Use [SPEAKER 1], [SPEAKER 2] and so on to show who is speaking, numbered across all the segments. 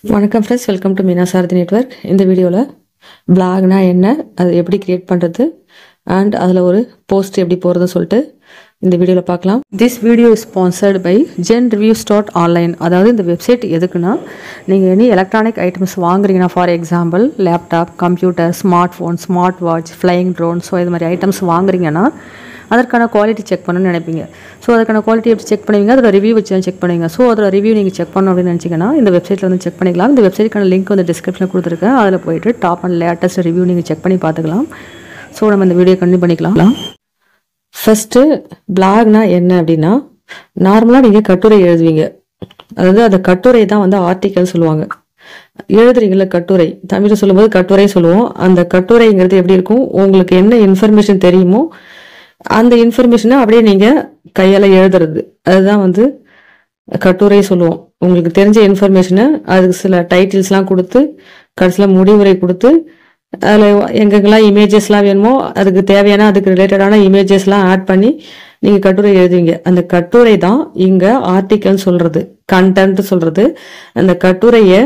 [SPEAKER 1] வணக்கம் friends, welcome to Meena Sarathi network. இந்த வீடியோவில் பிளாக்னா என்ன, அது எப்படி கிரியேட் பண்ணுறது அண்ட் அதில் ஒரு போஸ்ட் எப்படி போகிறதுன்னு சொல்லிட்டு இந்த வீடியோவில் பார்க்கலாம். This video is sponsored by genreviews.online. அதாவது இந்த வெப்சைட் எதுக்குன்னா, நீங்கள் எனி எலக்ட்ரானிக் ஐட்டம்ஸ் வாங்குறீங்கன்னா, for example laptop, computer, smart phone, smart watch, flying drone, so இது மாதிரி ஐட்டம்ஸ் வாங்குறீங்கன்னா அதற்கான குவாலிட்டி செக் பண்ணணும்னு நினைப்பீங்க. ஸோ அதுக்கான குவாலிட்டி எப்படி செக் பண்ணுவீங்க, அதோட ரிவ்யூ வச்சு செக் பண்ணுவீங்க. ஸோ அதோட ரிவ்யூ நீங்கள் செக் பண்ணணும் அப்படின்னு நினச்சிங்கன்னா இந்த வெப்சைட்டில் வந்து செக் பண்ணிக்கலாம். இந்த வெப்சைட்டுக்கான லிங்க் வந்து டிஸ்கிரிப்ஷனில் கொடுத்துருக்கேன். அதில் போய்ட்டு டாப் அண்ட் லேட்டஸ்ட் ரிவ்யூ நீங்கள் செக் பண்ணி பார்த்துக்கலாம். ஸோ நம்ம இந்த வீடியோ கண்டினியூ பண்ணிக்கலாம். ஃபஸ்ட்டு பிளாக்னா என்ன அப்படின்னா, நார்மலாக நீங்கள் கட்டுரை எழுதுவீங்க. அதாவது அந்த கட்டுரை தான் வந்து ஆர்டிக்கல் சொல்லுவாங்க. எழுதுறீங்கள கட்டுரை, தமிழில் சொல்லும்போது கட்டுரை சொல்லுவோம். அந்த கட்டுரைங்கிறது எப்படி இருக்கும், உங்களுக்கு என்ன இன்ஃபர்மேஷன் தெரியுமோ அந்த இன்ஃபர்மேஷனை அப்படியே நீங்கள் கையால் எழுதுறது, அதுதான் வந்து கட்டுரை சொல்லுவோம். உங்களுக்கு தெரிஞ்ச இன்ஃபர்மேஷனை அதுக்கு சில டைட்டில்ஸ்லாம் கொடுத்து கடைசியில் முடிவுரை கொடுத்து அதில் எங்கெங்கெல்லாம் இமேஜஸ்லாம் வேணுமோ அதுக்கு தேவையான அதுக்கு ரிலேட்டடான இமேஜஸ்லாம் ஆட் பண்ணி நீங்கள் கட்டுரை எழுதுவீங்க. அந்த கட்டுரை தான் இங்கே ஆர்டிக்கல்னு சொல்கிறது, கண்டென்ட் சொல்கிறது. அந்த கட்டுரையை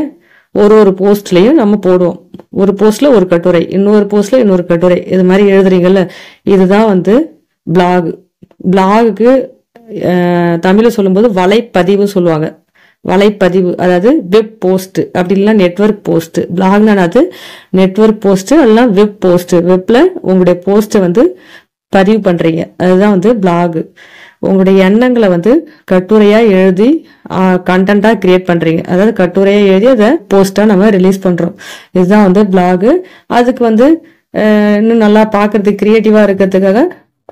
[SPEAKER 1] ஒரு போஸ்ட்லேயும் நம்ம போடுவோம். ஒரு போஸ்ட்டில் ஒரு கட்டுரை, இன்னொரு போஸ்ட்டில் இன்னொரு கட்டுரை, இது மாதிரி எழுதுறீங்கல்ல, இதுதான் வந்து பிளாக். பிளாகுக்கு தமிழில் சொல்லும்போது வலைப்பதிவு சொல்லுவாங்க. வலைப்பதிவு, அதாவது வெப் போஸ்ட், அப்படி இல்லைன்னா நெட்வொர்க் போஸ்ட். பிளாக்னா அது நெட்வொர்க் போஸ்ட், அதெல்லாம் வெப் போஸ்ட். வெப்ல உங்களுடைய போஸ்ட்டை வந்து பதிவு பண்றீங்க, அதுதான் வந்து பிளாக். உங்களுடைய எண்ணங்களை வந்து கட்டுரையா எழுதி கண்டென்ட்டா கிரியேட் பண்றீங்க. அதாவது கட்டுரையா எழுதி அதை போஸ்டா நம்ம ரிலீஸ் பண்றோம். இதுதான் வந்து பிளாக். அதுக்கு வந்து இன்னும் நல்லா பார்க்கறதுக்கு கிரியேட்டிவா இருக்கிறதுக்காக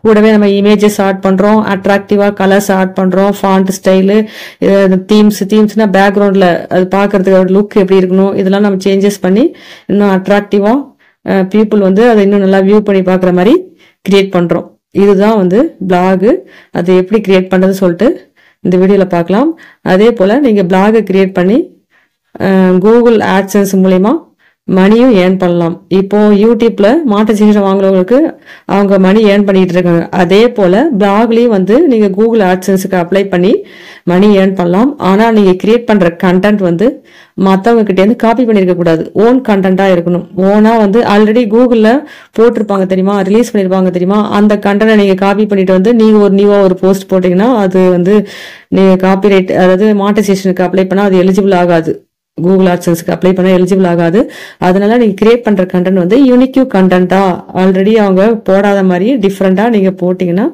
[SPEAKER 1] கூடவே நம்ம இமேஜஸ் ஆட் பண்றோம், அட்ராக்டிவா கலர்ஸ் ஆட் பண்றோம், ஃபாண்ட் ஸ்டைலு, தீம்ஸ்னா பேக்ரவுண்ட்ல அது பார்க்கறதுக்கு லுக் எப்படி இருக்கணும், இதெல்லாம் நம்ம சேஞ்சஸ் பண்ணி இன்னும் அட்ராக்டிவா பீப்புள் வந்து அதை இன்னும் நல்லா வியூ பண்ணி பார்க்குற மாதிரி கிரியேட் பண்றோம். இதுதான் வந்து பிளாக். அது எப்படி கிரியேட் பண்றதுன்னு சொல்லிட்டு இந்த வீடியோல பார்க்கலாம். அதே போல நீங்க பிளாகை கிரியேட் பண்ணி கூகுள் ஆட்சன்ஸ் மூலமா மணியும் ஏர்ன் பண்ணலாம். இப்போ யூடியூப்ல மானிட்டைசேஷன் வாங்குறவங்களுக்கு அவங்க மணி ஏர்ன் பண்ணிட்டு இருக்காங்க. அதே போல பிளாக்லயும் வந்து நீங்க கூகுள் ஆட்சன்ஸுக்கு அப்ளை பண்ணி மணி ஏர்ன் பண்ணலாம். ஆனா நீங்க கிரியேட் பண்ற கண்டென்ட் வந்து மற்றவங்க கிட்ட இருந்து காப்பி பண்ணிருக்க கூடாது, ஓன் கண்டென்ட்டா இருக்கணும். ஓனா வந்து ஆல்ரெடி கூகுள்ல போட்டிருப்பாங்க தெரியுமா, ரிலீஸ் பண்ணிருப்பாங்க தெரியுமா, அந்த கண்டென்ட்டை நீங்க காப்பி பண்ணிட்டு வந்து நீங்க ஒரு நியூவா ஒரு போஸ்ட் போட்டீங்கன்னா அது வந்து நீங்க காப்பிரைட், அதாவது மானிட்டைசேஷனுக்கு அப்ளை பண்ணா அது எலிஜிபிள் ஆகாது. கூகுள் ஆட்சன்ஸ்க்கு அப்ளை பண்ண எலிஜிபிள் ஆகாது. அதனால நீங்க கிரியேட் பண்ற கண்டென்ட் வந்து யூனிக்யூ கண்டென்ட்டா, ஆல்ரெடி அவங்க போடாத மாதிரி டிஃப்ரெண்டா நீங்க போட்டீங்கன்னா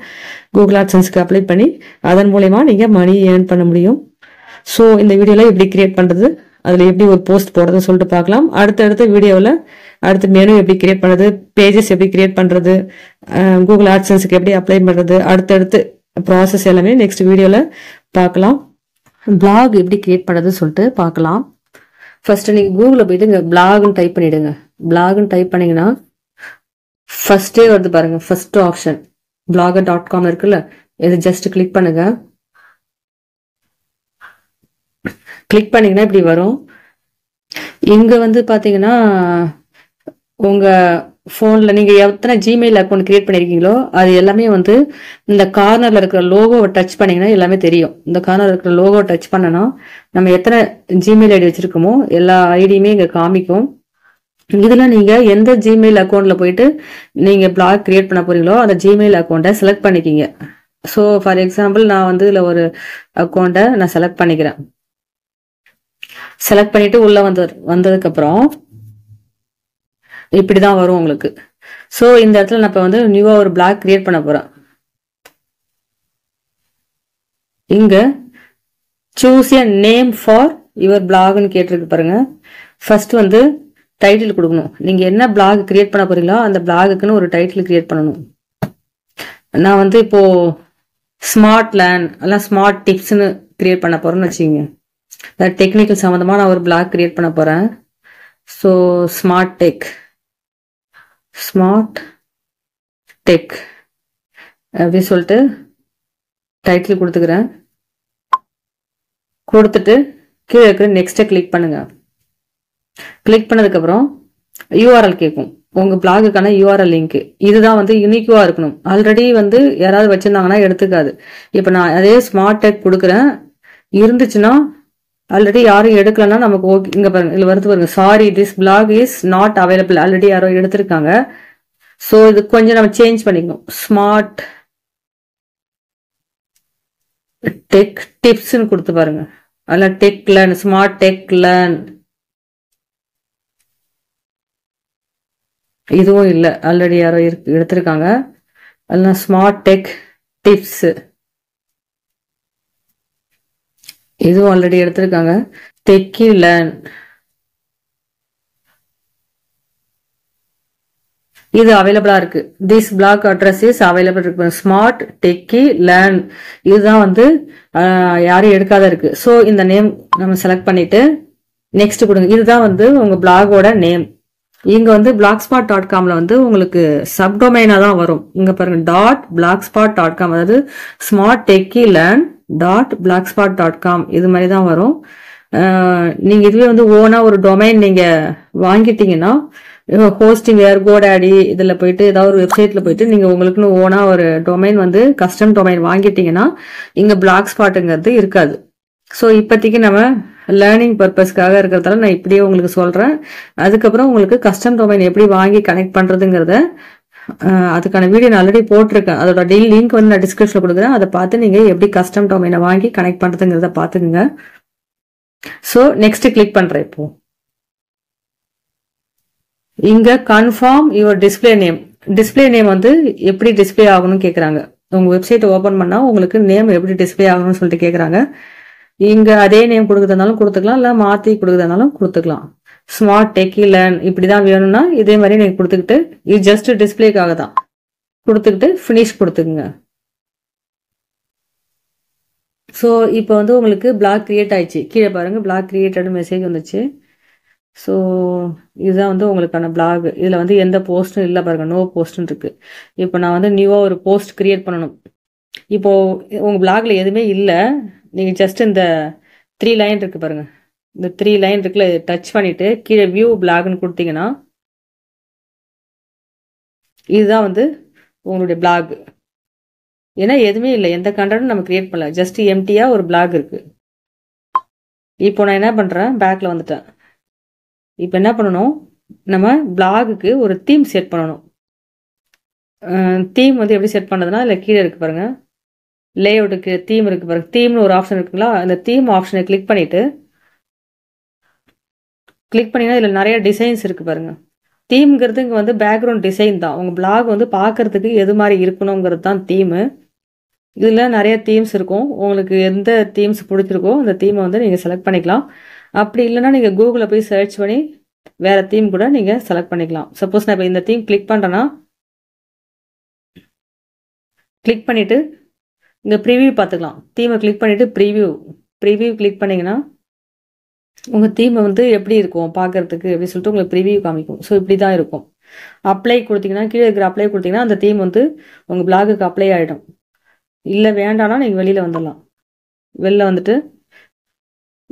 [SPEAKER 1] கூகுள் ஆட்சன்ஸ்க்கு அப்ளை பண்ணி அதன் மூலயமா நீங்க மணி ஏர்ன் பண்ண முடியும். ஸோ இந்த வீடியோல எப்படி கிரியேட் பண்றது, அதுல எப்படி ஒரு போஸ்ட் போடுறதுன்னு சொல்லிட்டு பார்க்கலாம். அடுத்த வீடியோவில் அடுத்த மெனு எப்படி கிரியேட் பண்றது, பேஜஸ் எப்படி கிரியேட் பண்றது, கூகுள் ஆட்சன்ஸ்க்கு எப்படி அப்ளை பண்றது, அடுத்தடுத்து ப்ராசஸ் எல்லாமே நெக்ஸ்ட் வீடியோல பார்க்கலாம். பிளாக் எப்படி கிரியேட் பண்றதுன்னு சொல்லிட்டு பார்க்கலாம். ஃபர்ஸ்ட் நீங்க கூகுள்ல போயிட்டு இங்க பிளாக்னு டைப் பண்ணிடுங்க. பிளாக்னு டைப் பண்ணீங்கன்னா ஃபர்ஸ்டே வருது பாருங்க, ஃபர்ஸ்ட் ஆப்ஷன் blogger.com இருக்குல்ல, இது ஜஸ்ட் கிளிக் பண்ணுங்க. கிளிக் பண்ணீங்கன்னா இப்படி வரும். இங்க வந்து பாத்தீங்கன்னா உங்க போன்ல நீங்க எத்தனை ஜிமெயில் அக்கௌண்ட் கிரியேட் பண்ணிருக்கீங்களோ அது எல்லாமே வந்து இந்த கார்னர்ல இருக்கிற லோகோவை டச் பண்ணீங்கன்னா எல்லாமே தெரியும். இந்த கார்னர்ல இருக்கிற லோகோவை டச் பண்ணனா நம்ம எத்தனை ஜிமெயில் ஐடி வச்சிருக்கோமோ எல்லா ஐடியுமே இங்க காமிக்கும். இதுல நீங்க எந்த ஜிமெயில் அக்கௌண்ட்ல போயிட்டு நீங்க பிளாக் கிரியேட் பண்ண போறீங்களோ அந்த ஜிமெயில் அக்கௌண்ட்டை செலக்ட் பண்ணிக்கிங்க. ஸோ ஃபார் எக்ஸாம்பிள் நான் வந்து இதுல ஒரு அக்கௌண்ட்டை நான் செலக்ட் பண்ணிக்கிறேன். செலக்ட் பண்ணிட்டு உள்ள வந்ததுக்கு அப்புறம் இப்படிதான் வரும் உங்களுக்கு. சோ இந்த இடத்துல நான் இப்ப வந்து நியூவா ஒரு பிளாக் கிரியேட் பண்ண போறேன். இங்க choose a name for your பிளாக்னு கேட்டிருக்கு பாருங்க. ஃபர்ஸ்ட் வந்து டைட்டில் கொடுக்கணும். நீங்க என்ன பிளாக் கிரியேட் பண்ண போறீங்களோ அந்த பிளாகுக்குன்னு ஒரு டைட்டில் கிரியேட் பண்ணணும். நான் வந்து இப்போ ஸ்மார்ட் லேண்ட் எல்லாம் ஸ்மார்ட் டிப்ஸ்னு கிரியேட் பண்ண போறேன்னு வச்சுக்கோங்க. டெக்னிக்கல் சம்பந்தமா நான் ஒரு பிளாக் கிரியேட் பண்ண போறேன். ஸோ ஸ்மார்ட் டெக் அப்படி சொல்லிட்டு டைட்டில் கொடுத்துக்கிறேன். கொடுத்துட்டு கீழே இருக்கிற நெக்ஸ்ட்டை கிளிக் பண்ணுங்க. கிளிக் பண்ணதுக்கு அப்புறம் யூஆர்எல் கேட்கும், உங்க பிளாகுக்கான யூஆர்எல் லிங்க். இதுதான் வந்து யூனிக்யூவா இருக்கணும். ஆல்ரெடி வந்து யாராவது வச்சிருந்தாங்கன்னா எடுத்துக்காது. இப்ப நான் அதே ஸ்மார்ட் டெக் கொடுக்குறேன், இருந்துச்சுன்னா ஆல்ரெடி யாரும் எடுக்கலன்னா நமக்கு ஓகே. இங்க பாருங்க, இதுல வருது பாருங்க, sorry this blog is not available. Already யாரோ எடுத்திருக்காங்க. ஸோ இது கொஞ்சம் நம்ம சேஞ்ச் பண்ணிக்கணும். ஸ்மார்ட் டெக் டிப்ஸ்ன்னு கொடுத்து பாருங்க. அதில் tech learn, smart tech learn இதுவும் இல்லை, ஆல்ரெடி யாரோ எடுத்திருக்காங்க. அதெல்லாம் ஸ்மார்ட் டெக் டிப்ஸ் இதுவும் ஆல்ரெடி எடுத்திருக்காங்க. டெக்கி லேர்ன் இது அவைலபிளா இருக்கு. This blog address is available இருக்கு. ஸ்மார்ட் டெக்கி லேர்ன் இதுதான் வந்து யாரும் எடுக்காத இருக்கு. ஸோ இந்த நேம் நம்ம செலக்ட் பண்ணிட்டு நெக்ஸ்ட் கொடுங்க. இதுதான் வந்து உங்க பிளாகோட நேம். இங்க வந்து blogspot.comல வந்து உங்களுக்கு சப்டொமைனா தான் வரும். இங்க பாருங்க .blogspot.com, அதாவது ஸ்மார்ட் டெக்கி லேர்ன் .blogspot.com இது மாதிரி தான் வரும். நீங்க இதுவே வந்து ஓனா ஒரு டொமைன் நீங்க வாங்கிட்டீங்கன்னா, ஹோஸ்டிங் GoDaddy இதுல போயிட்டு ஏதாவது ஒரு வெப்சைட்ல போயிட்டு நீங்க உங்களுக்குன்னு ஓனா ஒரு டொமைன் வந்து கஸ்டம் டொமைன் வாங்கிட்டீங்கன்னா இங்க பிளாக்ஸ்பாட்ங்கிறது இருக்காது. ஸோ இப்போதைக்கு நம்ம லேர்னிங் பர்பஸ்க்காக இருக்கிறதால நான் இப்படியே உங்களுக்கு சொல்றேன். அதுக்கப்புறம் உங்களுக்கு கஸ்டம் டொமைன் எப்படி வாங்கி கனெக்ட் பண்றதுங்கிறத அதுக்கான வீடியோ நான் ஆல்ரெடி போட்டிருக்கேன். அதோட லிங்க் வந்து நான் டிஸ்கிரிப்ஷன்ல கொடுக்குறேன். அதை பார்த்து நீங்க எப்படி கஸ்டம் டொமைனை வாங்கி கனெக்ட் பண்றதுங்கிறத பாத்துக்குங்க. ஸோ நெக்ஸ்ட் கிளிக் பண்றேன். இப்போ இங்க confirm your display name. Display name வந்து எப்படி டிஸ்பிளே ஆகணும்னு கேக்குறாங்க. உங்க வெப்சைட் ஓபன் பண்ணா உங்களுக்கு நேம் எப்படி டிஸ்பிளே ஆகணும்னு சொல்லிட்டு கேக்குறாங்க. இங்க அதே நேம் கொடுக்கறதுனாலும் கொடுத்துக்கலாம், இல்ல மாத்தி கொடுக்கறதுனாலும் கொடுத்துக்கலாம். ஸ்மார்ட் டெக்கி லேர்ன் இப்படிதான் வேணும்னா இதே மாதிரி நீங்க கொடுத்துக்கிட்டு, இது ஜஸ்ட் டிஸ்பிளேக்காக தான், கொடுத்துக்கிட்டு ஃபினிஷ் கொடுத்துக்குங்க. ஸோ இப்போ வந்து உங்களுக்கு பிளாக் கிரியேட் ஆயிடுச்சு. கீழே பாருங்க பிளாக் கிரியேட்டட் மெசேஜ் வந்துச்சு. ஸோ இதுதான் வந்து உங்களுக்கான பிளாக். இதில் வந்து எந்த போஸ்ட்டும் இல்லை பாருங்க, நோ போஸ்ட்னு இருக்கு. இப்போ நான் வந்து நியூவாக ஒரு போஸ்ட் கிரியேட் பண்ணணும். இப்போ உங்கள் பிளாக்ல எதுவுமே இல்லை. நீங்கள் ஜஸ்ட் இந்த 3 லைன் இருக்கு பாருங்க, இந்த 3 லைன் இருக்குல்ல, டச் பண்ணிட்டு கீழே வியூ பிளாக்னு கொடுத்தீங்கன்னா இதுதான் வந்து உங்களுடைய பிளாக். ஏன்னா எதுவுமே இல்லை, எந்த கண்டென்ட்டும் நம்ம கிரியேட் பண்ணல, ஜஸ்ட் எம்டியா ஒரு பிளாக் இருக்கு. இப்போ நான் என்ன பண்றேன், பேக்ல வந்துட்டேன். இப்போ என்ன பண்ணணும், நம்ம பிளாகுக்கு ஒரு தீம் செட் பண்ணணும். தீம் வந்து எப்படி செட் பண்ணதுன்னா, இல்லை கீழே இருக்கு பாருங்க, லே அவுட்டுக்கு தீம் இருக்கு பாருங்க, தீம்னு ஒரு ஆப்ஷன் இருக்குங்களா, அந்த தீம் ஆப்ஷனை கிளிக் பண்ணிட்டு இதில் நிறைய டிசைன்ஸ் இருக்கு பாருங்க. தீம்ங்கிறது இங்கே வந்து பேக்ரவுண்ட் டிசைன் தான். உங்கள் பிளாக் வந்து பார்க்கறதுக்கு எது மாதிரி இருக்கணுங்கிறது தான் தீமு. இதில் நிறைய தீம்ஸ் இருக்கும். உங்களுக்கு எந்த தீம்ஸ் பிடிச்சிருக்கோ அந்த தீமை வந்து நீங்கள் செலக்ட் பண்ணிக்கலாம். அப்படி இல்லைன்னா நீங்கள் கூகுளில் போய் சர்ச் பண்ணி வேற தீம் கூட நீங்கள் செலக்ட் பண்ணிக்கலாம். சப்போஸ் நான் இப்போ இந்த தீம் கிளிக் பண்ணுறேன்னா, கிளிக் பண்ணிவிட்டு இங்கே ப்ரிவியூ பார்த்துக்கலாம். தீமை கிளிக் பண்ணிவிட்டு ப்ரிவியூ கிளிக் பண்ணிங்கன்னா உங்கள் தீமை வந்து எப்படி இருக்கும் பார்க்கறதுக்கு அப்படின்னு சொல்லிட்டு உங்களுக்கு ப்ரிவியூ காமிக்கும். ஸோ இப்படி தான் இருக்கும். அப்ளை கொடுத்தீங்கன்னா, கீழே இருக்கிற அப்ளை கொடுத்தீங்கன்னா அந்த தீம் வந்து உங்கள் பிளாகுக்கு அப்ளை ஆகிடும். இல்லை வேண்டாம்னா நீங்கள் வெளியில் வந்துடலாம். வெளில வந்துட்டு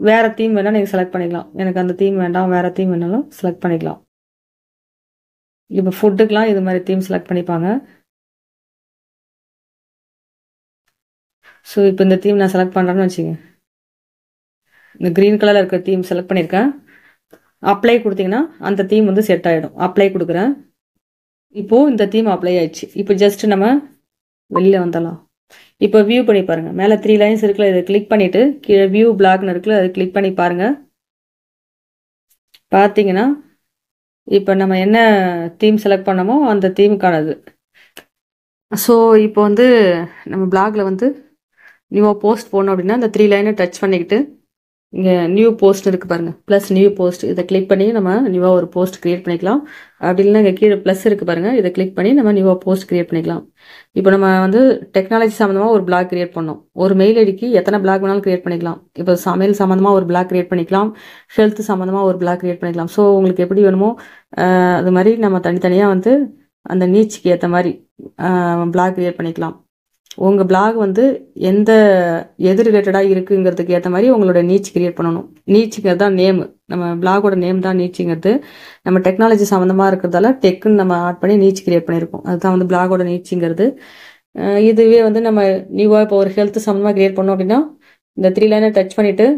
[SPEAKER 1] வேற தீம் வேணால் நீங்கள் செலக்ட் பண்ணிக்கலாம். எனக்கு அந்த தீம் வேண்டாம், வேற தீம் வேணாலும் செலக்ட் பண்ணிக்கலாம். இப்போ ஃபுட்டுக்கெலாம் இது மாதிரி தீம் செலக்ட் பண்ணிப்பாங்க. ஸோ இப்போ இந்த தீம் நான் செலக்ட் பண்ணுறேன்னு வச்சுங்க, இந்த க்ரீன் கலரில் இருக்கிற தீம் செலக்ட் பண்ணியிருக்கேன். அப்ளை கொடுத்தீங்கன்னா அந்த தீம் வந்து செட் ஆகிடும். அப்ளை கொடுக்குறேன். இப்போது இந்த தீம் அப்ளை ஆயிடுச்சு. இப்போ ஜஸ்ட் நம்ம வெளியில் வந்துடலாம். இப்போ வியூ பண்ணி பாருங்கள், மேலே 3 லைன்ஸ் இருக்குல்ல, இதை கிளிக் பண்ணிவிட்டு கீழே வியூ பிளாக்னு இருக்குல்ல, அதை கிளிக் பண்ணி பாருங்கள். பார்த்தீங்கன்னா இப்போ நம்ம என்ன தீம் செலக்ட் பண்ணமோ அந்த தீமுக்கானது. ஸோ இப்போ வந்து நம்ம பிளாக்ல வந்து நியூவாக போஸ்ட் போடணும் அப்படின்னா இந்த 3 லைனை டச் பண்ணிக்கிட்டு இங்கே நியூ போஸ்ட் இருக்குது பாருங்கள், ப்ளஸ் நியூ போஸ்ட், இதை கிளிக் பண்ணி நம்ம நியூவாக ஒரு போஸ்ட் க்ரியேட் பண்ணிக்கலாம். அப்படி இல்லைன்னா இங்கே கீழே ப்ளஸ் இருக்குது பாருங்கள், இதை கிளிக் பண்ணி நம்ம நியூவாக போஸ்ட் க்ரியேட் பண்ணிக்கலாம். இப்போ நம்ம வந்து டெக்னாலஜி சம்மந்தமாக ஒரு பிளாக் க்ரியேட் பண்ணோம். ஒரு மெயில் ஐடிக்கு எத்தனை பிளாக் வேணாலும் க்ரியேட் பண்ணிக்கலாம். இப்போ சமையல் சம்மந்தமாக ஒரு பிளாக் க்ரியேட் பண்ணிக்கலாம், ஹெல்த் சம்மந்தமாக ஒரு பிளாக் க்ரியேட் பண்ணிக்கலாம். ஸோ உங்களுக்கு எப்படி வேணுமோ அது மாதிரி நம்ம தனித்தனியாக வந்து அந்த நீச்சுக்கு ஏற்ற மாதிரி பிளாக் க்ரியேட் பண்ணிக்கலாம். உங்கள் பிளாக் வந்து எது ரிலேட்டடாக இருக்குங்கிறதுக்கு ஏற்ற மாதிரி உங்களோட நீச் கிரியேட் பண்ணணும். நீச்சுங்கிறது தான் நேமு, நம்ம பிளாகோட நேம் தான் நீச்சுங்கிறது. நம்ம டெக்னாலஜி சம்மந்தமாக இருக்கிறதால டெக்குன்னு நம்ம ஆட் பண்ணி நீச் கிரியேட் பண்ணியிருக்கோம். அதுதான் வந்து பிளாகோட நீச்சுங்கிறது. இதுவே வந்து நம்ம நியூவாக இப்போ ஒரு ஹெல்த் சம்மந்தமாக கிரியேட் பண்ணோம் அப்படின்னா இந்த 3 லைனை டச் பண்ணிவிட்டு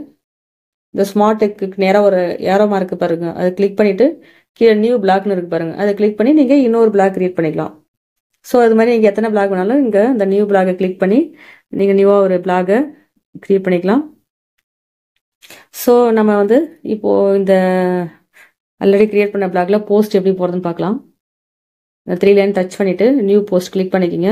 [SPEAKER 1] இந்த ஸ்மார்ட் டெக்குக்கு நேராக ஒரு ஏரோ மார்க்கு பாருங்க, அதை கிளிக் பண்ணிவிட்டு கீழே நியூ பிளாக்னு இருக்கு பாருங்கள், அதை கிளிக் பண்ணி நீங்கள் இன்னொரு பிளாக் கிரியேட் பண்ணிக்கலாம். ஸோ அது மாதிரி நீங்கள் எத்தனை பிளாக் வேணாலும் இங்கே இந்த நியூ பிளாகை கிளிக் பண்ணி நீங்கள் நியூவாக ஒரு பிளாகை கிரியேட் பண்ணிக்கலாம். ஸோ நம்ம வந்து இப்போது இந்த ஆல்ரெடி கிரியேட் பண்ண பிளாகில் போஸ்ட் எப்படி போகிறதுன்னு பார்க்கலாம். இந்த 3 லைன் டச் பண்ணிவிட்டு நியூ போஸ்ட் கிளிக் பண்ணிக்கிங்க.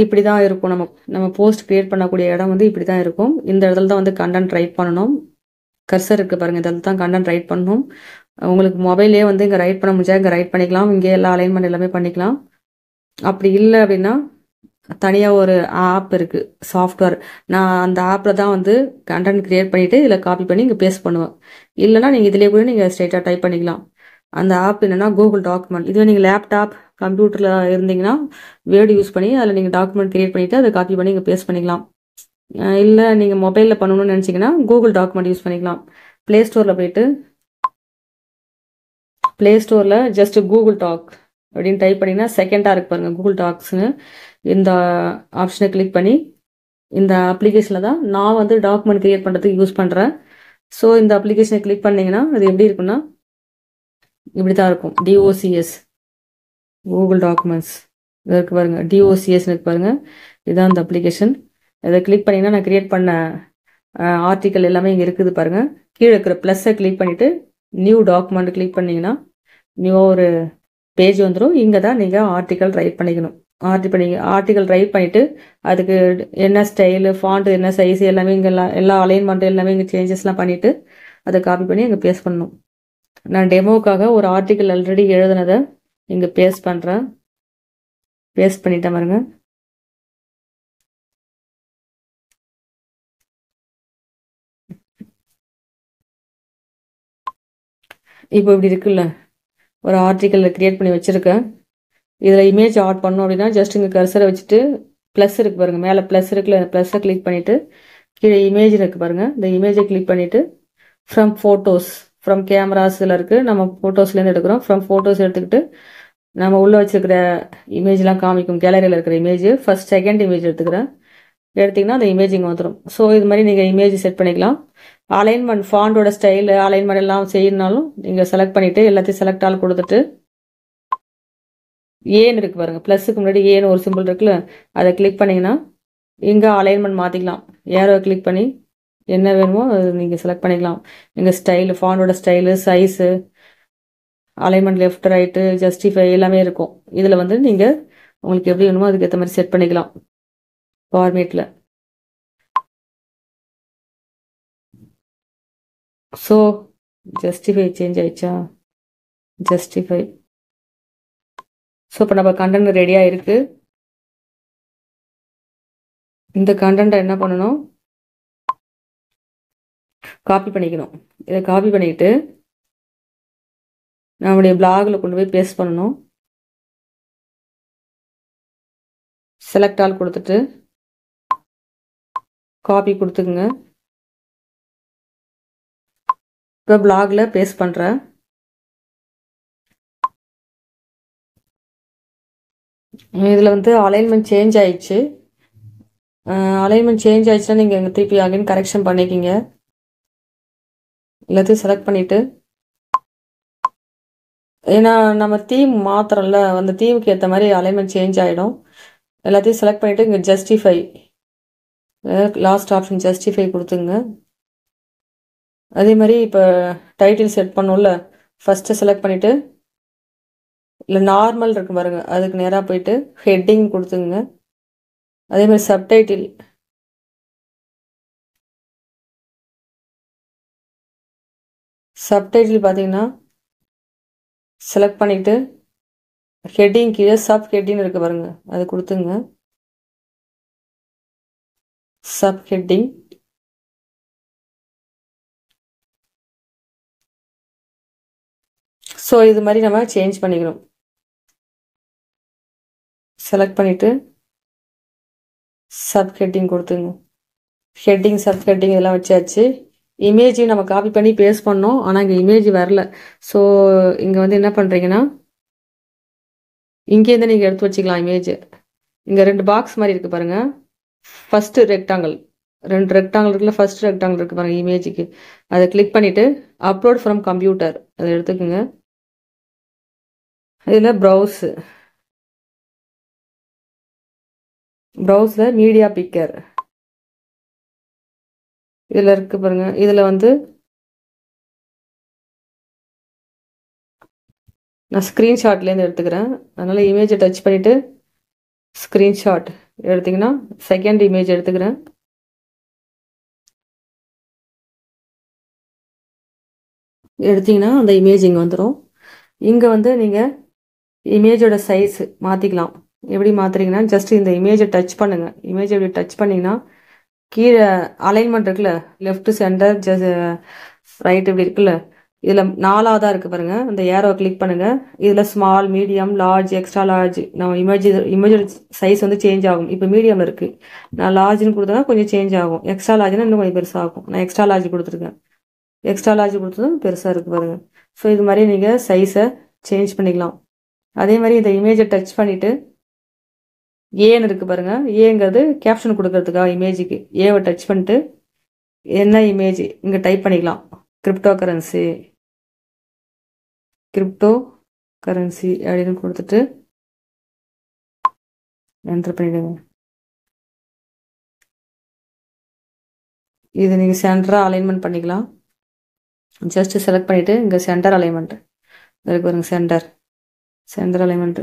[SPEAKER 1] இப்படி தான் இருக்கும். நம்ம போஸ்ட் கிரியேட் பண்ணக்கூடிய இடம் வந்து இப்படி தான் இருக்கும். இந்த இடத்துல தான் வந்து கண்டென்ட் ரைட் பண்ணணும். கர்சர் இருக்குது பாருங்கள், இதில் தான் கண்டென்ட் ரைட் பண்ணணும். உங்களுக்கு மொபைலே வந்து இங்கே ரைட் பண்ண முடிஞ்சா இங்கே ரைட் பண்ணிக்கலாம். இங்கே எல்லா அலைன்மெண்ட் எல்லாமே பண்ணிக்கலாம். அப்படி இல்லை அப்படின்னா தனியாக ஒரு ஆப் இருக்குது, சாஃப்ட்வேர். நான் அந்த ஆப்பில் தான் வந்து கண்டென்ட் கிரியேட் பண்ணிவிட்டு இதில் காப்பி பண்ணி இங்கே பேஸ்ட் பண்ணுவேன். இல்லைனா நீங்கள் இதிலே கூட நீங்கள் ஸ்ட்ரைட்டாக டைப் பண்ணிக்கலாம். அந்த ஆப் என்னென்னா கூகுள் டாக்குமெண்ட். இதுவே நீங்கள் லேப்டாப் கம்ப்யூட்டரில் இருந்தீங்கன்னா வேர்டு யூஸ் பண்ணி அதில் நீங்கள் டாக்குமெண்ட் கிரியேட் பண்ணிவிட்டு அதை காப்பி பண்ணி இங்கே பேஸ்ட் பண்ணிக்கலாம். இல்லை நீங்கள் மொபைலில் பண்ணணும்னு நினச்சிங்கன்னா கூகுள் டாக்குமெண்ட் யூஸ் பண்ணிக்கலாம். ப்ளே ஸ்டோரில் போயிட்டு ப்ளே ஸ்டோரில் ஜஸ்ட் கூகுள் டாக் அப்படின்னு டைப் பண்ணிங்கன்னா செகண்டாக இருக்கு பாருங்கள் கூகுள் டாக்ஸ்னு. இந்த ஆப்ஷனை கிளிக் பண்ணி இந்த அப்ளிகேஷனில் தான் நான் வந்து டாக்குமெண்ட் கிரியேட் பண்ணுறதுக்கு யூஸ் பண்ணுறேன். ஸோ இந்த அப்ளிகேஷனை கிளிக் பண்ணிங்கன்னா அது எப்படி இருக்குன்னா இப்படி தான் இருக்கும். டிஓசிஎஸ் கூகுள் டாக்குமெண்ட்ஸ் இது இருக்குது பாருங்கள், டிஓசிஎஸ்னு இருக்கு பாருங்கள், இதுதான் அந்த அப்ளிகேஷன். இதை கிளிக் பண்ணிங்கன்னா நான் கிரியேட் பண்ண ஆர்டிக்கல் எல்லாமே இங்கே இருக்குது பாருங்கள். கீழே இருக்கிற ப்ளஸ்ஸை கிளிக் பண்ணிவிட்டு நியூ டாக்குமெண்ட் கிளிக் பண்ணிங்கன்னா நியூவாக ஒரு பேஜ் வந்துடும். இங்கே தான் நீங்கள் ஆர்டிக்கல் ரைட் பண்ணிக்கணும். ஆர்டிக்கல் ரைட் பண்ணிவிட்டு அதுக்கு என்ன ஸ்டைலு, ஃபாண்ட்டு, என்ன சைஸ் எல்லாமே இங்கே எல்லா அலைன்மெண்ட் எல்லாமே இங்கே சேஞ்சஸ்லாம் பண்ணிவிட்டு அதை காப்பி பண்ணி இங்கே பேஸ்ட் பண்ணணும். நான் டெமோக்காக ஒரு ஆர்டிக்கல் ஆல்ரெடி எழுதுனதை இங்கே பேஸ்ட் பண்ணுறேன். பேஸ்ட் பண்ணிட்டேன் பாருங்க. இப்போ இப்படி இருக்குல்ல, ஒரு ஆர்டிக்கல் கிரியேட் பண்ணி வச்சுருக்கேன். இதில் இமேஜ் ஆட் பண்ணோம் அப்படின்னா ஜஸ்ட் இங்கே கர்சரை வச்சுட்டு ப்ளஸ் இருக்குது பாருங்கள், மேலே ப்ளஸ் இருக்குல்ல, ப்ளஸ்ஸை கிளிக் பண்ணிவிட்டு கீழே இமேஜ் இருக்குது பாருங்கள், இந்த இமேஜை கிளிக் பண்ணிவிட்டு ஃப்ரம் ஃபோட்டோஸ், ஃப்ரம் கேமராஸில் இருக்குது, நம்ம ஃபோட்டோஸ்லேருந்து எடுக்கிறோம். ஃப்ரம் ஃபோட்டோஸ் எடுத்துக்கிட்டு நம்ம உள்ளே வச்சுருக்கிற இமேஜ்லாம் காமிக்கும், கேலரியில் இருக்கிற இமேஜ். ஃபஸ்ட் செகண்ட் இமேஜ் எடுத்துக்கிறேன். எடுத்திங்கன்னா அந்த இமேஜ் இங்கே வந்துடும். ஸோ இது மாதிரி நீங்கள் இமேஜ் செட் பண்ணிக்கலாம். அலைன்மெண்ட், ஃபாண்டோட ஸ்டைலு, அலைன்மெண்ட் எல்லாம் செய்யணுனாலும் நீங்கள் செலக்ட் பண்ணிவிட்டு எல்லாத்தையும் செலக்ட் ஆல் கொடுத்துட்டு ஏன்னு இருக்குது பாருங்கள், ப்ளஸுக்கு முன்னாடி ஏன்னு ஒரு சிம்பிள் இருக்குல்ல, அதை கிளிக் பண்ணிங்கன்னா இங்கே அலைன்மெண்ட் மாற்றிக்கலாம். ஏரோ கிளிக் பண்ணி என்ன வேணுமோ அது நீங்கள் செலக்ட் பண்ணிக்கலாம். இங்கே ஸ்டைலு, ஃபாண்டோட style, size, alignment left right, justify எல்லாமே இருக்கும். இதில் வந்து நீங்கள் உங்களுக்கு எப்படி வேணுமோ அதுக்கு ஏற்ற மாதிரி செட் பண்ணிக்கலாம் ஃபார்மேட்டில். ஸோ ஜஸ்டிஃபை சேஞ்ச் ஆயிடுச்சா, ஜஸ்டிஃபை. ஸோ இப்போ நம்ம கண்டென்ட் ரெடியாக இருக்குது. இந்த கண்டென்ட்டை என்ன பண்ணணும், காப்பி பண்ணிக்கணும். இதை காப்பி பண்ணிக்கிட்டு நம்முடைய பிளாகில் கொண்டு போய் பேஸ்ட் பண்ணணும். செலக்ட் ஆல் கொடுத்துட்டு காப்பி கொடுத்துக்குங்க. இப்போ பிளாகில் பேஸ்ட் பண்ணுறேன். இதில் வந்து அலைன்மெண்ட் சேஞ்ச் ஆயிடுச்சு. அலைன்மெண்ட் சேஞ்ச் ஆயிடுச்சுன்னா நீங்கள் இங்கே திருப்பி அகைன் கரெக்ஷன் பண்ணிக்கிங்க. எல்லாத்தையும் செலக்ட் பண்ணிவிட்டு, ஏன்னா நம்ம தீம் மாத்திரம்ல, அந்த தீமுக்கு ஏற்ற மாதிரி அலைன்மெண்ட் சேஞ்ச் ஆகிடும். எல்லாத்தையும் செலக்ட் பண்ணிவிட்டு இங்கே ஜஸ்டிஃபை, லாஸ்ட் ஆப்ஷன் ஜஸ்டிஃபை கொடுத்துங்க. அதே மாதிரி இப்போ டைட்டில் செட் பண்ணோம்ல, ஃபஸ்ட்டு செலக்ட் பண்ணிவிட்டு இல்லை நார்மல் இருக்கு பாருங்கள், அதுக்கு நேராக போயிட்டு ஹெட்டிங் கொடுத்துங்க. அதே மாதிரி சப்டைட்டில், சப்டைட்டில் பார்த்தீங்கன்னா செலக்ட் பண்ணிவிட்டு ஹெட்டிங் கீழே சப் ஹெட்டிங் இருக்குது பாருங்கள், அது கொடுத்துங்க. Sub heading. ஸோ இது மாதிரி நம்ம சேஞ்ச் பண்ணிக்கணும். செலக்ட் பண்ணிவிட்டு சப் ஹெட்டிங் கொடுத்துங்க. ஹெட்டிங், சப் ஹெட்டிங் இதெல்லாம் வச்சாச்சு. இமேஜையும் நம்ம காப்பி பண்ணி பேஸ்ட் பண்ணோம், ஆனால் இங்கே இமேஜ் வரல. ஸோ இங்கே வந்து என்ன பண்ணுறீங்கன்னா இங்கேருந்து நீங்கள் எடுத்து வச்சுக்கலாம் இமேஜ். இங்கே 2 பாக்ஸ் மாதிரி இருக்குது பாருங்கள், ஃபஸ்ட்டு ரெக்டாங்கிள், 2 ரெக்டாங்கிள் இருக்குல்ல, ஃபர்ஸ்ட் ரெக்டாங்கிள் இருக்குது பாருங்கள் இமேஜுக்கு, அதை கிளிக் பண்ணிவிட்டு அப்லோட் ஃப்ரம் கம்ப்யூட்டர் அதை எடுத்துக்கோங்க. இதில் ப்ரௌஸில் மீடியா பிக்கர் இதில் இருக்குது பாருங்கள். இதில் வந்து நான் ஸ்க்ரீன்ஷாட்லேருந்து எடுத்துக்கிறேன். அதனால் இமேஜை டச் பண்ணிவிட்டு ஸ்க்ரீன்ஷாட் எடுத்திங்கன்னா செகண்ட் இமேஜ் எடுத்துக்கிறேன். எடுத்திங்கன்னா அந்த இமேஜ் இங்கே வந்துடும். இங்கே வந்து நீங்கள் இமேஜோட சைஸ் மாற்றிக்கலாம். எப்படி மாற்றுறீங்கன்னா, ஜஸ்ட் இந்த இமேஜை டச் பண்ணுங்கள். இமேஜை இப்படி டச் பண்ணிங்கன்னா கீழே அலைன்மெண்ட் இருக்குல்ல, லெஃப்ட் சென்டர் ரைட் இப்படி இருக்குல்ல, இதில் 4ஆவதாக இருக்குது பாருங்கள். இந்த ஏரோ கிளிக் பண்ணுங்கள். இதில் small, medium, large, extra large, நம்ம இமேஜோட சைஸ் வந்து சேஞ்ச் ஆகும். இப்போ மீடியமில் இருக்குது, நான் லார்ஜ்னு கொடுத்தா கொஞ்சம் சேஞ்ச் ஆகும். எக்ஸ்ட்ரா லார்ஜ்னா இன்னும் கொஞ்சம் பெருசாகும். நான் எக்ஸ்ட்ரா லார்ஜ் கொடுத்துருக்கேன். எக்ஸ்ட்ரா லார்ஜ் கொடுத்ததும் பெருசாக இருக்குது பாருங்கள். ஸோ இது மாதிரி நீங்கள் சைஸை சேஞ்ச் பண்ணிக்கலாம். அதே மாதிரி இந்த இமேஜை டச் பண்ணிவிட்டு ஏன்னு இருக்குது பாருங்கள். ஏங்கிறது கேப்ஷன் கொடுக்கறதுக்காக இமேஜுக்கு ஏவை டச் பண்ணிட்டு என்ன இமேஜ் இங்கே டைப் பண்ணிக்கலாம். கிரிப்டோ கரன்சி அப்படின்னு கொடுத்துட்டு என்டர் பண்ணிவிடுங்க. இது நீங்கள் சென்டராக அலைன்மெண்ட் பண்ணிக்கலாம். ஜஸ்ட் செலக்ட் பண்ணிவிட்டு இங்கே சென்டர் அலைன்மெண்ட் அதுக்கு பாருங்க, சென்டர் அலைன்மெண்ட்டு.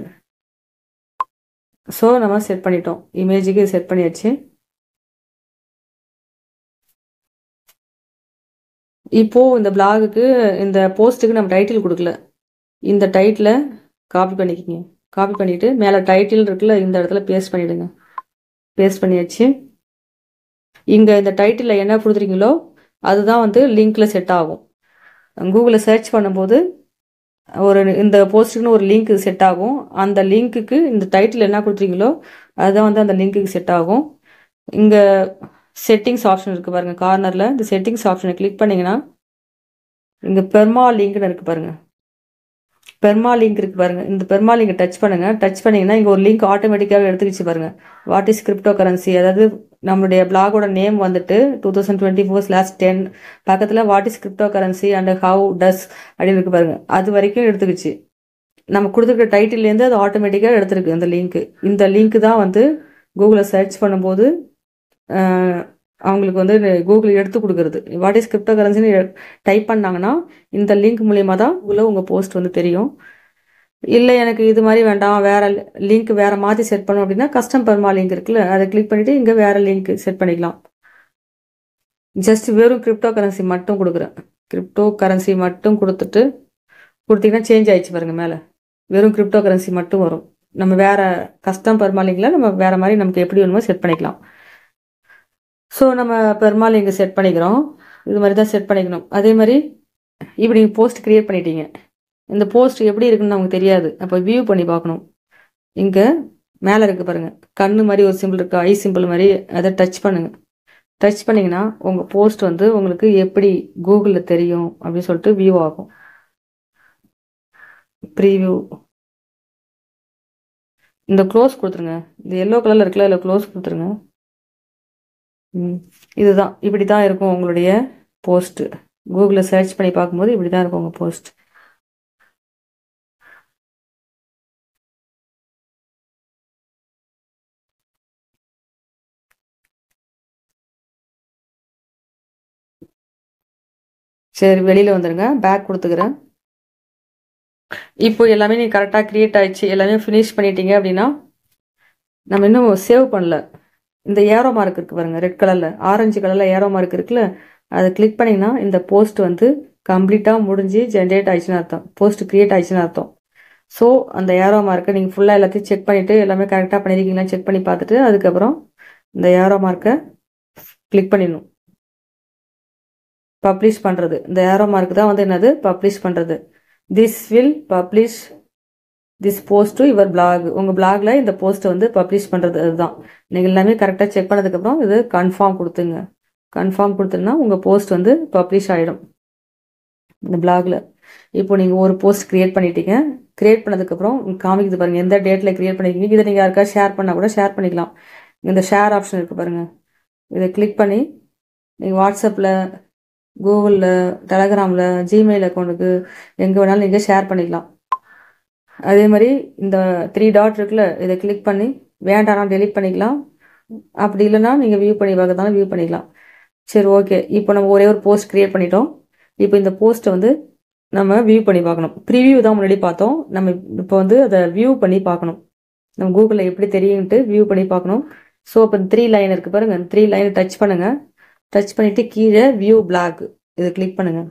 [SPEAKER 1] ஸோ நம்ம செட் பண்ணிட்டோம், இமேஜுக்கு செட் பண்ணியாச்சு. இப்போது இந்த பிளாகுக்கு, இந்த போஸ்ட்டுக்கு நம்ம டைட்டில் கொடுக்கல. இந்த டைட்டிலை காப்பி பண்ணிக்கிங்க. காப்பி பண்ணிவிட்டு மேலே டைட்டில் இருக்குல்ல, இந்த இடத்துல பேஸ்ட் பண்ணிவிடுங்க. பேஸ்ட் பண்ணியாச்சு. இங்கே இந்த டைட்டிலில் என்ன கொடுத்துருக்கீங்களோ அதுதான் வந்து லிங்க்கில் செட் ஆகும். கூகுளில் சர்ச் பண்ணும்போது இந்த போஸ்ட்டுக்குன்னு ஒரு லிங்க் செட் ஆகும். அந்த லிங்க்குக்கு இந்த டைட்டில் என்ன கொடுத்துருக்கீங்களோ அதுதான் வந்து அந்த லிங்க்குக்கு செட் ஆகும். இங்கே செட்டிங்ஸ் ஆப்ஷன் இருக்குது பாருங்கள், கார்னரில் இந்த செட்டிங்ஸ் ஆப்ஷனை கிளிக் பண்ணிங்கன்னா இங்கே பெர்மா லிங்க்னு இருக்குது பாருங்கள். பெர்மா லிங்க் இருக்குது பாருங்கள். இந்த பெர்மா லிங்கை டச் பண்ணுங்கள். டச் பண்ணிங்கன்னா இங்கே ஒரு லிங்க் ஆட்டோமேட்டிக்காக எடுத்துக்கிச்சு பாருங்கள். வாட் இஸ் கிரிப்டோ கரன்சி, அதாவது நம்மளுடைய பிளாகோட நேம் வந்துட்டு 2024/10 பக்கத்தில் what is crypto currency and how does அப்படின்னு இருக்கு பாருங்கள். அது வரைக்கும் எடுத்துக்கிச்சு. நம்ம கொடுத்துருக்க டைட்டில்லேருந்து அது ஆட்டோமேட்டிக்காக எடுத்துருக்கு அந்த லிங்க்கு. இந்த லிங்க் தான் வந்து கூகுளில் சர்ச் பண்ணும்போது அவங்களுக்கு வந்து கூகுள் எடுத்து கொடுக்குறது. வாட் இஸ் கிரிப்டோ கரன்சின்னு டைப் பண்ணாங்கன்னா இந்த லிங்க் மூலியமா தான் உங்கள் போஸ்ட் வந்து தெரியும். இல்லை எனக்கு இது மாதிரி வேண்டாம், வேறு லிங்க் வேறு மாற்றி செட் பண்ணோம் அப்படின்னா கஸ்டம் பெர்மா லிங்க் இருக்குல்ல, அதை கிளிக் பண்ணிவிட்டு இங்கே வேறு லிங்க் செட் பண்ணிக்கலாம். ஜஸ்ட் வெறும் கிரிப்டோ கரன்சி மட்டும் கொடுக்குறேன். கிரிப்டோ கரன்சி மட்டும் கொடுத்தீங்கன்னா சேஞ்ச் ஆயிடுச்சு பாருங்கள். மேலே வெறும் கிரிப்டோ கரன்சி மட்டும் வரும். நம்ம வேறு கஸ்டம் பெர்மா லிங்கில் நம்ம வேறு மாதிரி நமக்கு எப்படி வேணுமோ செட் பண்ணிக்கலாம். ஸோ நம்ம பெர்மா லிங்க் செட் பண்ணிக்கிறோம். இது மாதிரி தான் செட் பண்ணிக்கணும். அதே மாதிரி இப்படி நீங்கள் போஸ்ட் க்ரியேட் பண்ணிட்டீங்க. இந்த போஸ்ட் எப்படி இருக்குன்னு நமக்கு தெரியாது. அப்போ வியூ பண்ணி பார்க்கணும். இங்கே மேலே இருக்குது பாருங்கள், கண்ணு மாதிரி ஒரு சிம்பிள் இருக்குது, ஐ சிம்பிள் மாதிரி. அதை டச் பண்ணுங்கள். டச் பண்ணிங்கன்னா உங்கள் போஸ்ட் வந்து உங்களுக்கு எப்படி கூகுளில் தெரியும் அப்படின்னு சொல்லிட்டு வியூ ஆகும். ப்ரீவியூ இந்த க்ளோஸ் கொடுத்துருங்க. இந்த எல்லோ கலரில் இருக்குல்ல, அதில் க்ளோஸ் கொடுத்துருங்க. இதுதான், இப்படி தான் இருக்கும் உங்களுடைய போஸ்ட்டு. கூகுளில் சர்ச் பண்ணி பார்க்கும்போது இப்படி தான் இருக்கும் உங்கள் போஸ்ட். சரி, வெளியில் வந்துடுங்க. பேக் கொடுத்துக்கிறேன். இப்போ எல்லாமே நீங்கள் கரெக்டாக க்ரியேட் ஆகிடுச்சு, எல்லாமே ஃபினிஷ் பண்ணிட்டீங்க அப்படின்னா நம்ம இன்னும் சேவ் பண்ணல. இந்த ஏரோ மார்க் இருக்குது பாருங்கள், ரெட் கலரில், ஆரஞ்சு கலரில் ஏரோ மார்க் இருக்குல்ல, அதை கிளிக் பண்ணிங்கன்னா இந்த போஸ்ட் வந்து கம்ப்ளீட்டாக முடிஞ்சு ஜென்ரேட் ஆயிடுச்சுன்னு அர்த்தம், போஸ்ட் க்ரியேட் ஆயிடுச்சுன்னு அர்த்தம். ஸோ அந்த ஏரோ மார்க்கை நீங்கள் ஃபுல்லாக எல்லாத்தையும் செக் பண்ணிவிட்டு எல்லாமே கரெக்டாக பண்ணியிருக்கீங்களா செக் பண்ணி பார்த்துட்டு அதுக்கப்புறம் இந்த ஏரோ மார்க்கை கிளிக் பண்ணிடணும். பப்ளிஷ் பண்ணுறது, இந்த ஏரோ மார்க் தான் வந்து என்னது பப்ளிஷ் பண்ணுறது. This will publish this post to your blog. உங்கள் பிளாகில் இந்த போஸ்ட்டை வந்து பப்ளிஷ் பண்ணுறது. அதுதான் நீங்கள் எல்லாமே கரெக்டாக செக் பண்ணதுக்கப்புறம் இது கன்ஃபார்ம் கொடுத்துங்க. கன்ஃபார்ம் கொடுத்துன்னா உங்கள் போஸ்ட் வந்து பப்ளிஷ் ஆகிடும் இந்த பிளாகில். இப்போ நீங்கள் ஒரு போஸ்ட் க்ரியேட் பண்ணிட்டீங்க. க்ரியேட் பண்ணதுக்கப்புறம் காமிக்குது பாருங்கள் எந்த டேட்டில் க்ரியேட் பண்ணிக்கிங்க. இதை நீங்கள் யாருக்கா ஷேர் பண்ணால் கூட ஷேர் பண்ணிக்கலாம். இந்த ஷேர் ஆப்ஷன் இருக்குது பாருங்கள், இதை கிளிக் பண்ணி நீங்கள் வாட்ஸ்அப்பில், கூகுளில், டெலகிராமில், ஜிமெயில் அக்கௌண்ட்டுக்கு எங்கே வேணாலும் நீங்கள் ஷேர் பண்ணிக்கலாம். அதே மாதிரி இந்த 3 டாட் இருக்குல்ல, இதை கிளிக் பண்ணி வேண்டாம்னா டெலிட் பண்ணிக்கலாம். அப்படி இல்லைன்னா நீங்கள் வியூ பண்ணி பார்க்கறதாலும் வியூ பண்ணிக்கலாம். சரி, ஓகே. இப்போ நம்ம ஒரே ஒரு போஸ்ட் க்ரியேட் பண்ணிட்டோம். இப்போ இந்த போஸ்ட்டை வந்து நம்ம வியூ பண்ணி பார்க்கணும். ப்ரிவியூ தான் முன்னாடி பார்த்தோம், நம்ம இப்போ வந்து அதை வியூ பண்ணி பார்க்கணும். நம்ம கூகுளில் எப்படி தெரியும்ட்டு வியூ பண்ணி பார்க்கணும். ஸோ இப்போ 3 லைன் இருக்குது பாருங்கள், 3 லைனை டச் பண்ணுங்கள். டச் பண்ணிவிட்டு கீழே வியூ பிளாக் இதை கிளிக் பண்ணுங்கள்.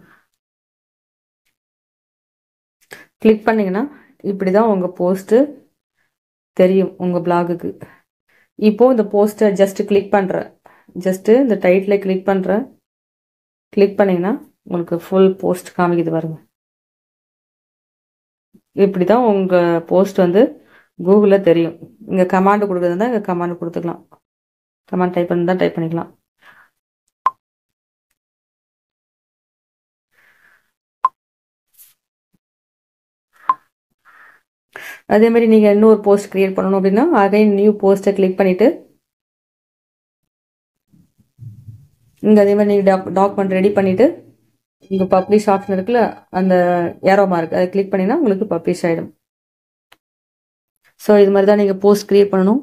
[SPEAKER 1] கிளிக் பண்ணிங்கன்னா இப்படி தான் உங்கள் போஸ்ட்டு தெரியும் உங்கள் பிளாகுக்கு. இப்போது இந்த போஸ்ட்டை ஜஸ்ட்டு கிளிக் பண்ணுறேன், ஜஸ்ட்டு இந்த டைட்டில் கிளிக் பண்ணுறேன். கிளிக் பண்ணிங்கன்னா உங்களுக்கு ஃபுல் போஸ்ட் காமிக்குது பாருங்கள். இப்படி தான் உங்கள் போஸ்ட் வந்து கூகுளில் தெரியும். இங்கே கமாண்டு கொடுக்குறதா இங்கே கமாண்டு கொடுத்துக்கலாம். கமாண்ட் டைப் பண்ணி தான் டைப் பண்ணிக்கலாம். அதே மாதிரி நீங்கள் இன்னொரு போஸ்ட் க்ரியேட் பண்ணணும் அப்படின்னா அகைன் நியூ போஸ்ட்டை கிளிக் பண்ணிவிட்டு இங்கே அதே மாதிரி நீங்கள் டாக்குமெண்ட் ரெடி பண்ணிவிட்டு இங்கே பப்ளிஷ் ஆப்ஷன் இருக்குல்ல, அந்த ஏரோ மார்க் அதை கிளிக் பண்ணிங்கன்னா உங்களுக்கு பப்ளிஷ் ஆகிடும். ஸோ இது மாதிரி தான் நீங்கள் போஸ்ட் க்ரியேட் பண்ணணும்.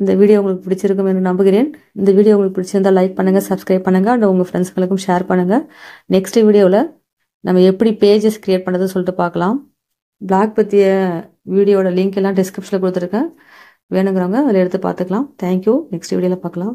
[SPEAKER 1] இந்த வீடியோ உங்களுக்கு பிடிச்சிருக்கும் என்று நம்புகிறேன். இந்த வீடியோ உங்களுக்கு பிடிச்சிருந்தால் லைக் பண்ணுங்கள், சப்ஸ்கிரைப் பண்ணுங்கள், அண்ட் உங்கள் ஃப்ரெண்ட்ஸ்களுக்கும் ஷேர் பண்ணுங்கள். நெக்ஸ்ட் வீடியோவில் நம்ம எப்படி பேஜஸ் க்ரியேட் பண்ணுறதுன்னு சொல்லிட்டு பார்க்கலாம். பிளாக் பற்றிய வீடியோட லிங்க் எல்லாம் டிஸ்கிரிப்ஷனில் கொடுத்துருக்கேன், வேணுங்கிறவங்க அதில் எடுத்து பார்த்துக்கலாம். தேங்க்யூ. நெக்ஸ்ட் வீடியோவில் பார்க்கலாம்.